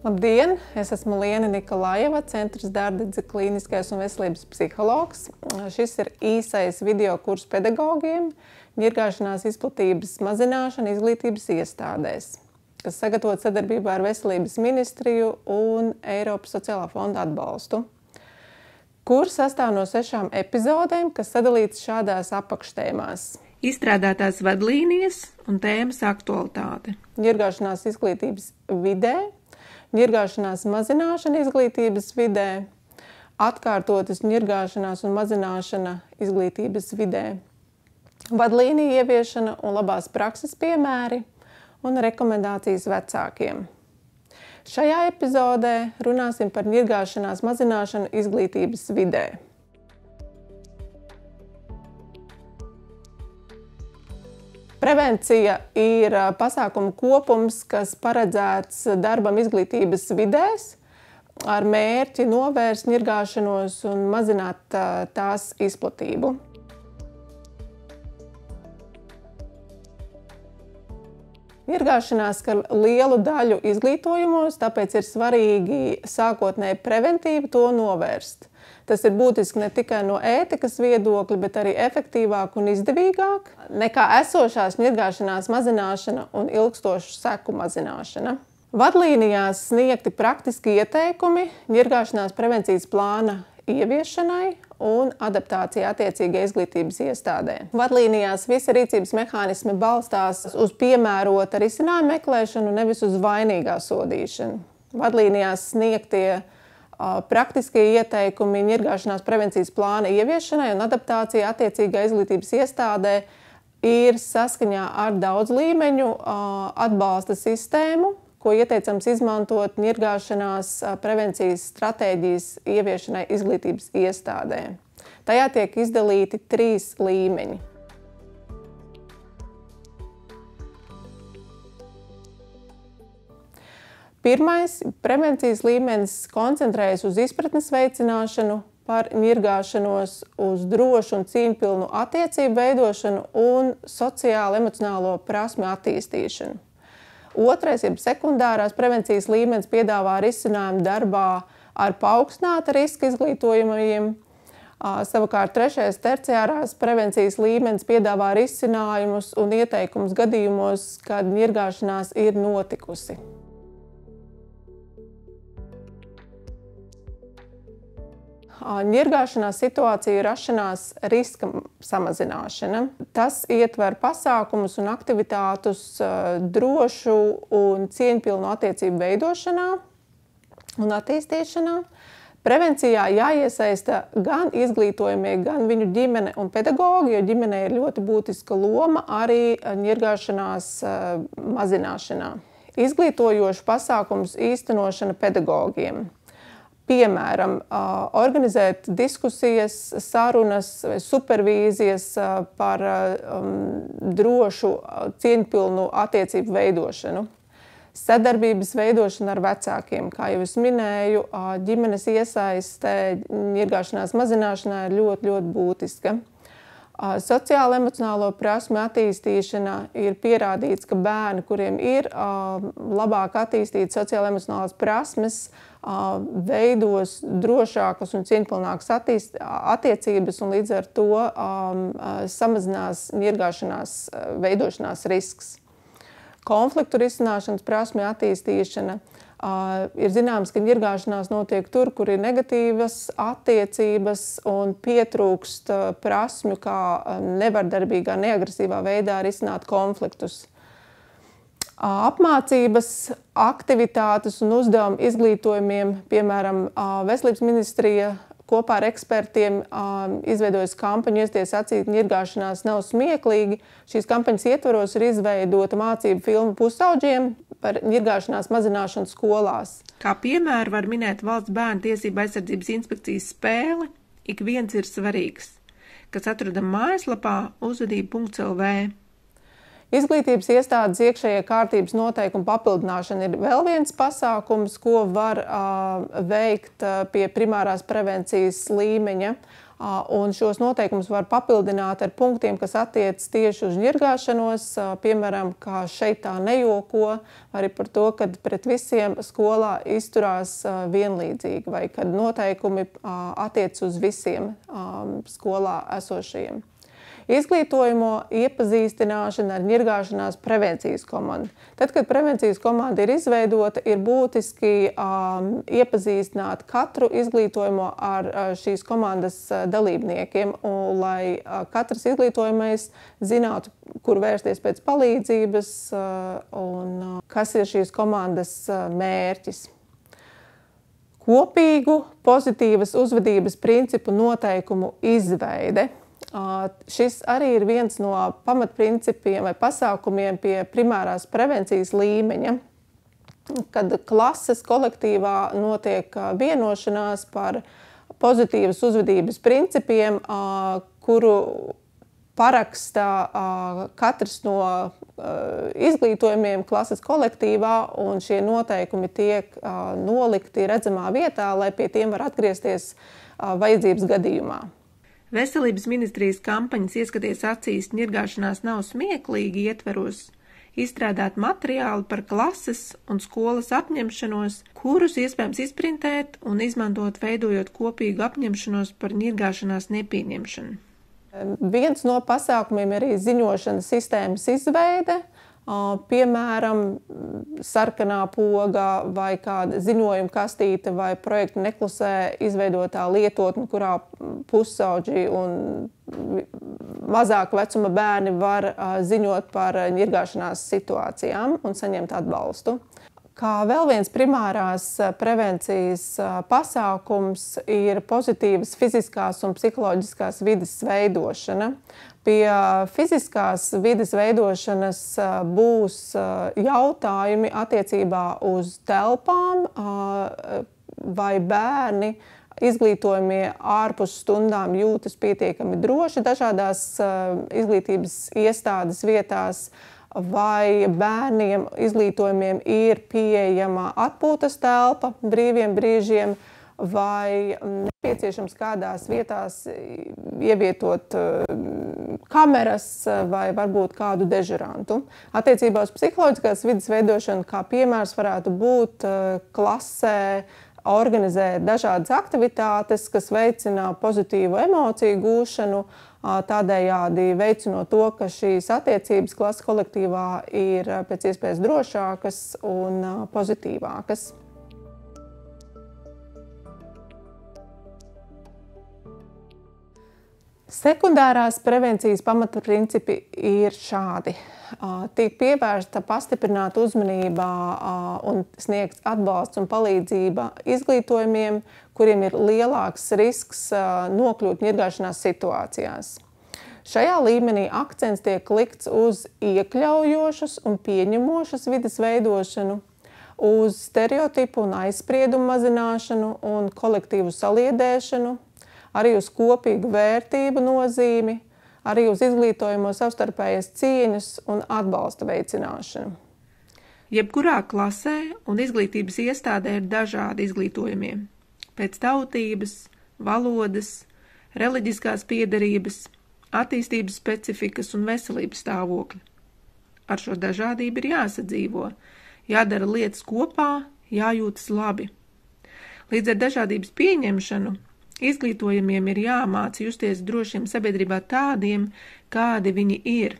Labdien! Es esmu Liena Nikolajeva, Centrs Dārdedze klīniskais un veselības psihologs. Šis ir īsais video kurs pedagogiem ņirgāšanās izplatības mazināšana izglītības iestādēs, kas sagatavot sadarbībā ar Veselības ministriju un Eiropas sociālā fonda atbalstu. Kurs sastāv no 6 epizodēm, kas sadalīts šādās apakštēmās. Izstrādātās vadlīnijas un tēmas aktualitāte. Ņirgāšanās izglītības vidē, ņirgāšanās mazināšana izglītības vidē, atkārtotas ņirgāšanās un mazināšana izglītības vidē, vadlīnija ieviešana un labās prakses piemēri un rekomendācijas vecākiem. Šajā epizodē runāsim par ņirgāšanās mazināšanu izglītības vidē. Prevencija ir pasākumu kopums, kas paredzēts darbam izglītības vidēs ar mērķi novērst ņirgāšanos un mazināt tās izplatību. Ņirgāšanās skar lielu daļu izglītojumos, tāpēc ir svarīgi sākotnēji preventīvi to novērst. Tas ir būtiski ne tikai no ētikas viedokļa, bet arī efektīvāk un izdevīgāk nekā esošās ņirgāšanās mazināšana un ilgstošu seku mazināšana. Vadlīnijās sniegti praktiski ieteikumi ņirgāšanās prevencijas plāna ieviešanai un adaptācija attiecīgai izglītības iestādē. Vadlīnijās visi rīcības mehānismi balstās uz piemērota risinājuma meklēšanu, nevis uz vainīgā sodīšanu. Vadlīnijās sniegtie praktiskie ieteikumi ņirgāšanās prevencijas plāna ieviešanai un adaptācija attiecīgai izglītības iestādē ir saskaņā ar daudz līmeņu atbalsta sistēmu, ko ieteicams izmantot ņirgāšanās prevencijas stratēģijas ieviešanai izglītības iestādē. Tajā tiek izdalīti 3 līmeņi. Pirmais prevencijas līmenis koncentrējas uz izpratnes veicināšanu par ņirgāšanos, uz drošu un cieņpilnu attiecību veidošanu un sociālo-emocionālo prasmi attīstīšanu. Otrais, jeb sekundārās prevencijas līmenis piedāvā risinājumu darbā ar paaugstināta riska izglītojumiem. Savukārt trešais, terciārās prevencijas līmenis piedāvā risinājumus un ieteikumus gadījumos, kad ņirgāšanās ir notikusi. Ņirgāšanās situācija rašanās riska samazināšana. Tas ietver pasākumus un aktivitātus drošu un cieņpilnu attiecību veidošanā un attīstīšanā. Prevencijā jāiesaista gan izglītojamie, gan viņu ģimene un pedagogi, jo ģimenei ir ļoti būtiska loma arī ņirgāšanās mazināšanā. Izglītojošu pasākumus īstenošana pedagogiem. Piemēram, organizēt diskusijas, sarunas, supervīzijas par drošu, cieņpilnu attiecību veidošanu. Sadarbības veidošana ar vecākiem, kā jau es minēju, ģimenes iesaiste ņirgāšanās mazināšanā ir ļoti būtiska. Sociālo-emocionālo prasmi attīstīšana ir pierādīts, ka bērni, kuriem ir labāk attīstītas sociālo-emocionālās prasmes, veidos drošākas un cieņpilnākas attiecības un līdz ar to samazinās ņirgāšanās veidošanās risks. Konfliktu risināšanas prasmi attīstīšana. Ir zināms, ka ņirgāšanās notiek tur, kur ir negatīvas attiecības un pietrūkst prasmju, kā nevardarbīgā, neagresīvā veidā risināt konfliktus. Apmācības, aktivitātes un uzdevumi izglītojumiem, piemēram, Veselības ministrija kopā ar ekspertiem izveidojas kampaņu Iesties acīt ņirgāšanās nav smieklīgi. Šīs kampaņas ietvaros ir izveidota mācību filmu pusaudžiem par ņirgāšanās mazināšanu skolās. Kā piemēru var minēt Valsts bērnu tiesību aizsardzības inspekcijas spēli Ik viens ir svarīgs, kas atrodama mājaslapā uzvedība.lv. Izglītības iestādes iekšējie kārtības noteikumu papildināšana ir vēl viens pasākums, ko var veikt pie primārās prevencijas līmeņa. Un šos noteikumus var papildināt ar punktiem, kas attiecas tieši uz ņirgāšanos, piemēram, kā šeit tā nejoko, arī par to, kad pret visiem skolā izturās vienlīdzīgi, vai kad noteikumi attiec uz visiem skolā esošajiem. Izglītojumu iepazīstināšana ar ņirgāšanās prevencijas komandu. Tad, kad prevencijas komanda ir izveidota, ir būtiski iepazīstināt katru izglītojumu ar šīs komandas dalībniekiem, lai katrs izglītojamais zinātu, kur vērsties pēc palīdzības un kas ir šīs komandas mērķis. Kopīgu pozitīvas uzvedības principu noteikumu izveide. Šis arī ir viens no pamatprincipiem vai pasākumiem pie primārās prevencijas līmeņa, kad klases kolektīvā notiek vienošanās par pozitīvas uzvedības principiem, kuru parakstā katrs no izglītojumiem klases kolektīvā, un šie noteikumi tiek nolikti redzamā vietā, lai pie tiem var atgriezties vajadzības gadījumā. Veselības ministrijas kampaņas Ieskaties acīs, ņirgāšanās nav smieklīgi ietveros izstrādāt materiāli par klases un skolas apņemšanos, kurus iespējams izprintēt un izmantot, veidojot kopīgu apņemšanos par ņirgāšanās nepieņemšanu. Viens no pasākumiem ir arī ziņošanas sistēmas izveide, piemēram, sarkanā poga vai kāda ziņojuma kastīte vai projekta neklusē izveidotā lietotne, kurā pusauģi un mazāka vecuma bērni var ziņot par ņirgāšanās situācijām un saņemt atbalstu. Kā vēl viens primārās prevencijas pasākums ir pozitīvas fiziskās un psiholoģiskās vides veidošana. Pie fiziskās vides veidošanas būs jautājumi attiecībā uz telpām, vai bērni izglītojumie ārpus stundām jūtas pietiekami droši dažādās izglītības iestādes vietās, vai bērniem izglītojumiem ir pieejama atpūtas telpa brīviem brīžiem, vai nepieciešams kādās vietās ievietot kameras vai varbūt kādu dežurantu. Attiecībā uz psiholoģiskās vides veidošanu kā piemērs varētu būt klasē organizēt dažādas aktivitātes, kas veicina pozitīvu emociju gūšanu, tādējādi veicinot to, ka šīs attiecības klases kolektīvā ir pēc iespējas drošākas un pozitīvākas. Sekundārās prevencijas pamatprincipi ir šādi. Tiek pievērsta pastiprināta uzmanība un sniegts atbalsts un palīdzība izglītojumiem, kuriem ir lielāks risks nokļūt ņirgāšanās situācijās. Šajā līmenī akcents tiek likts uz iekļaujošas un pieņemošas vides veidošanu, uz stereotipu un aizspriedumu mazināšanu un kolektīvu saliedēšanu, arī uz kopīgu vērtību nozīmi, arī uz izglītojamo savstarpējas cieņas un atbalsta veicināšanu. Jebkurā klasē un izglītības iestādē ir dažādi izglītojumie pēc tautības, valodas, reliģiskās piederības, attīstības specifikas un veselības stāvokļa. Ar šo dažādību ir jāsadzīvo, jādara lietas kopā, jājūtas labi. Līdz ar dažādības pieņemšanu izglītojumiem ir jāmāca justies drošiem sabiedrībā tādiem, kādi viņi ir.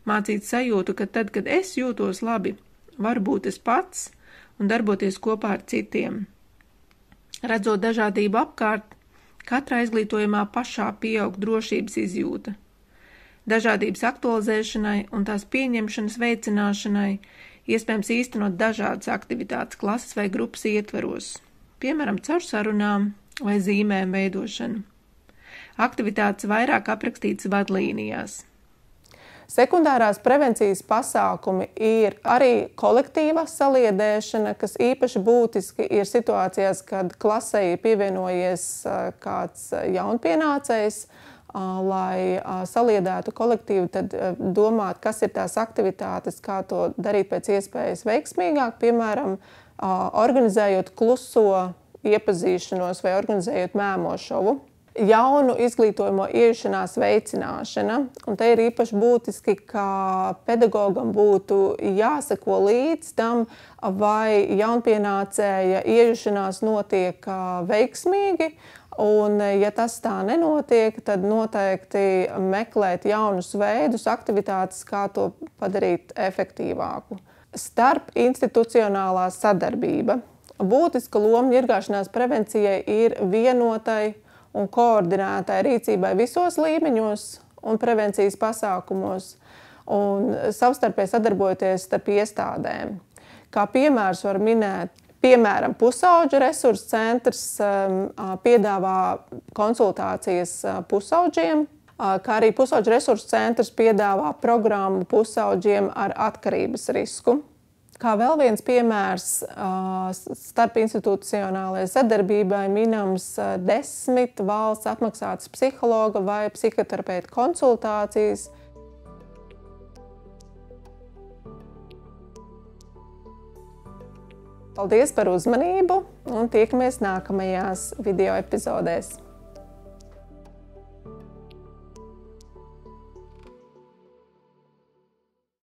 Mācīt sajūtu, ka tad, kad es jūtos labi, varu būt es pats un darboties kopā ar citiem. Redzot dažādību apkārt, katrā izglītojumā pašā pieaug drošības izjūta. Dažādības aktualizēšanai un tās pieņemšanas veicināšanai iespējams īstenot dažādas aktivitātes klases vai grupas ietveros, piemēram, caur sarunām vai zīmēm veidošanu. Aktivitātes vairāk aprakstītas vadlīnijās. Sekundārās prevencijas pasākumi ir arī kolektīva saliedēšana, kas īpaši būtiski ir situācijās, kad klasē ir pievienojies kāds jaunpienācējs, lai saliedētu kolektīvu, tad domāt, kas ir tās aktivitātes, kā to darīt pēc iespējas veiksmīgāk, piemēram, organizējot kluso iepazīšanos vai organizējot mēmošovu. Jaunu izglītojamo ieiešanās veicināšana, un te ir īpaši būtiski, ka pedagogam būtu jāseko līdz tam, vai jaunpienācēja ieiešanās notiek veiksmīgi, un ja tas tā nenotiek, tad noteikti meklēt jaunus veidus, aktivitātes, kā to padarīt efektīvāku. Starp institucionālā sadarbība. Būtiska loma ņirgāšanās prevencijai ir vienotai un koordinētai rīcībai visos līmeņos un prevencijas pasākumos un savstarpēji sadarbojoties starp iestādēm. Kā piemērs var minēt, piemēram, Pusauģu resursu centrs piedāvā konsultācijas pusauģiem, kā arī Pusauģu resursu centrs piedāvā programmu pusauģiem ar atkarības risku. Kā vēl viens piemērs starp institucionālajai sadarbībai minams 10 valsts apmaksātas psihologa vai psihoterapeita konsultācijas. Paldies par uzmanību un tiekamies nākamajās video epizodēs!